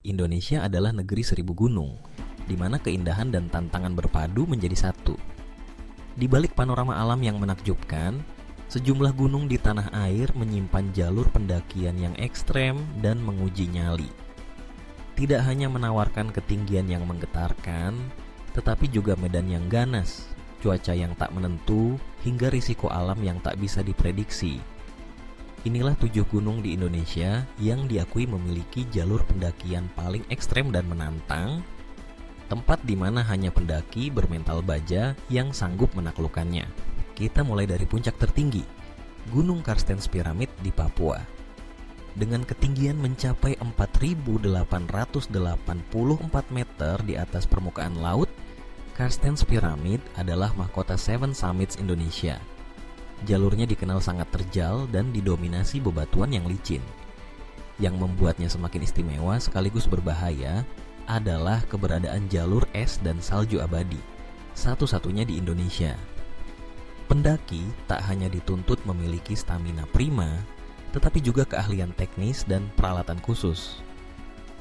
Indonesia adalah negeri seribu gunung, di mana keindahan dan tantangan berpadu menjadi satu. Di balik panorama alam yang menakjubkan, sejumlah gunung di tanah air menyimpan jalur pendakian yang ekstrem dan menguji nyali. Tidak hanya menawarkan ketinggian yang menggetarkan, tetapi juga medan yang ganas, cuaca yang tak menentu, hingga risiko alam yang tak bisa diprediksi. Inilah 7 gunung di Indonesia yang diakui memiliki jalur pendakian paling ekstrem dan menantang, tempat di mana hanya pendaki bermental baja yang sanggup menaklukkannya. Kita mulai dari puncak tertinggi, Gunung Carstens Pyramid di Papua. Dengan ketinggian mencapai 4.884 meter di atas permukaan laut, Carstens Pyramid adalah mahkota Seven Summits Indonesia. Jalurnya dikenal sangat terjal dan didominasi bebatuan yang licin. Yang membuatnya semakin istimewa sekaligus berbahaya adalah keberadaan jalur es dan salju abadi, satu-satunya di Indonesia. Pendaki tak hanya dituntut memiliki stamina prima, tetapi juga keahlian teknis dan peralatan khusus.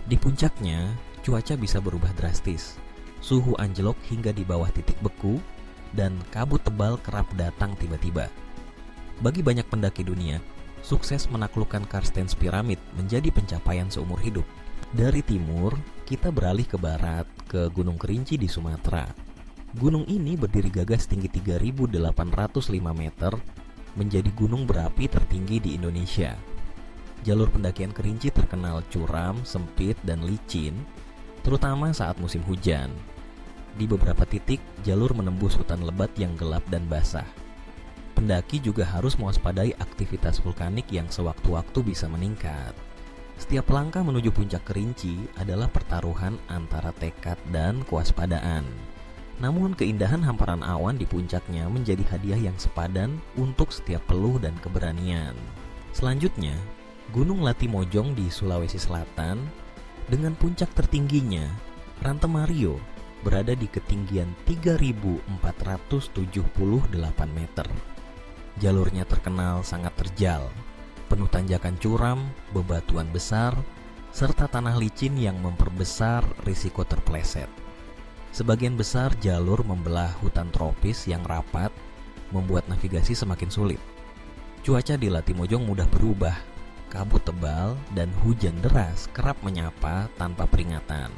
Di puncaknya, cuaca bisa berubah drastis, suhu anjlok hingga di bawah titik beku, dan kabut tebal kerap datang tiba-tiba. Bagi banyak pendaki dunia, sukses menaklukkan Carstens Pyramid menjadi pencapaian seumur hidup. Dari timur, kita beralih ke barat, ke Gunung Kerinci di Sumatera. Gunung ini berdiri gagah setinggi 3.805 meter, menjadi gunung berapi tertinggi di Indonesia. Jalur pendakian Kerinci terkenal curam, sempit, dan licin, terutama saat musim hujan. Di beberapa titik, jalur menembus hutan lebat yang gelap dan basah. Pendaki juga harus mewaspadai aktivitas vulkanik yang sewaktu-waktu bisa meningkat. Setiap langkah menuju puncak Kerinci adalah pertaruhan antara tekad dan kewaspadaan. Namun keindahan hamparan awan di puncaknya menjadi hadiah yang sepadan untuk setiap peluh dan keberanian. Selanjutnya, Gunung Latimojong di Sulawesi Selatan dengan puncak tertingginya, Rantemario, berada di ketinggian 3.478 meter. Jalurnya terkenal sangat terjal, penuh tanjakan curam, bebatuan besar, serta tanah licin yang memperbesar risiko terpeleset. Sebagian besar jalur membelah hutan tropis yang rapat, membuat navigasi semakin sulit. Cuaca di Latimojong mudah berubah, kabut tebal dan hujan deras kerap menyapa tanpa peringatan.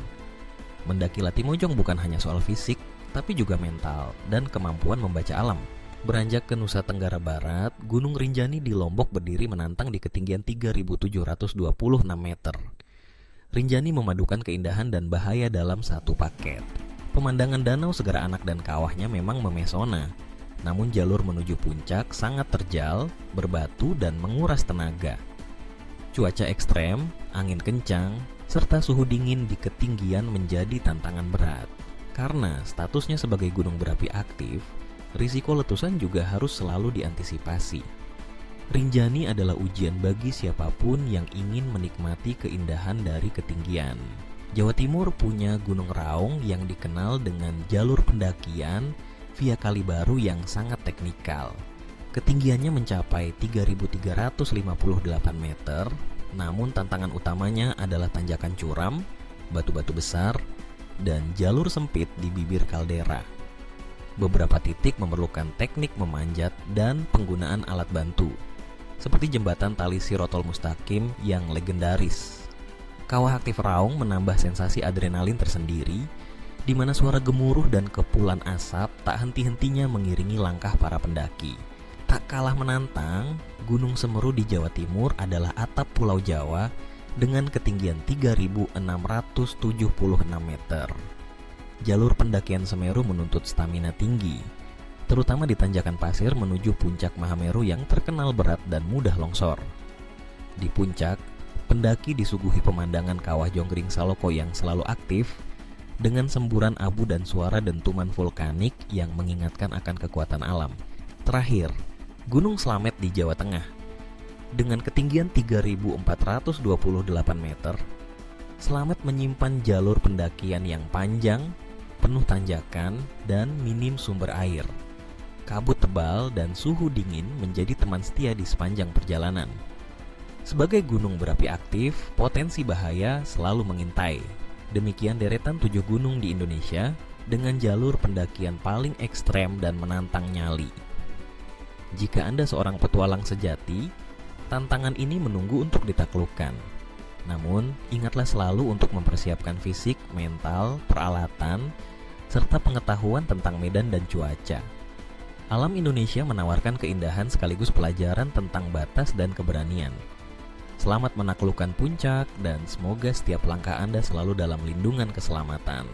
Mendaki Latimojong bukan hanya soal fisik, tapi juga mental dan kemampuan membaca alam. Beranjak ke Nusa Tenggara Barat, Gunung Rinjani di Lombok berdiri menantang di ketinggian 3.726 meter. Rinjani memadukan keindahan dan bahaya dalam satu paket. Pemandangan danau Segara Anak dan kawahnya memang memesona, namun jalur menuju puncak sangat terjal, berbatu, dan menguras tenaga. Cuaca ekstrem, angin kencang, serta suhu dingin di ketinggian menjadi tantangan berat. Karena statusnya sebagai gunung berapi aktif, risiko letusan juga harus selalu diantisipasi. Rinjani adalah ujian bagi siapapun yang ingin menikmati keindahan dari ketinggian. Jawa Timur punya Gunung Raung yang dikenal dengan jalur pendakian via Kali Baru yang sangat teknikal. Ketinggiannya mencapai 3.358 meter, namun tantangan utamanya adalah tanjakan curam, batu-batu besar, dan jalur sempit di bibir kaldera. Beberapa titik memerlukan teknik memanjat dan penggunaan alat bantu, seperti jembatan tali Sirotol Mustaqim yang legendaris. Kawah aktif Raung menambah sensasi adrenalin tersendiri, di mana suara gemuruh dan kepulan asap tak henti-hentinya mengiringi langkah para pendaki. Tak kalah menantang, Gunung Semeru di Jawa Timur adalah atap Pulau Jawa dengan ketinggian 3.676 meter. Jalur pendakian Semeru menuntut stamina tinggi, terutama di tanjakan pasir menuju puncak Mahameru yang terkenal berat dan mudah longsor. Di puncak, pendaki disuguhi pemandangan kawah Jonggring Saloko yang selalu aktif, dengan semburan abu dan suara dentuman vulkanik yang mengingatkan akan kekuatan alam. Terakhir, Gunung Slamet di Jawa Tengah. Dengan ketinggian 3.428 meter, Slamet menyimpan jalur pendakian yang panjang, penuh tanjakan, dan minim sumber air. Kabut tebal dan suhu dingin menjadi teman setia di sepanjang perjalanan. Sebagai gunung berapi aktif, potensi bahaya selalu mengintai. Demikian deretan 7 gunung di Indonesia dengan jalur pendakian paling ekstrem dan menantang nyali. Jika Anda seorang petualang sejati, tantangan ini menunggu untuk ditaklukkan. Namun, ingatlah selalu untuk mempersiapkan fisik, mental, peralatan, serta pengetahuan tentang medan dan cuaca. Alam Indonesia menawarkan keindahan sekaligus pelajaran tentang batas dan keberanian. Selamat menaklukkan puncak dan semoga setiap langkah Anda selalu dalam lindungan keselamatan.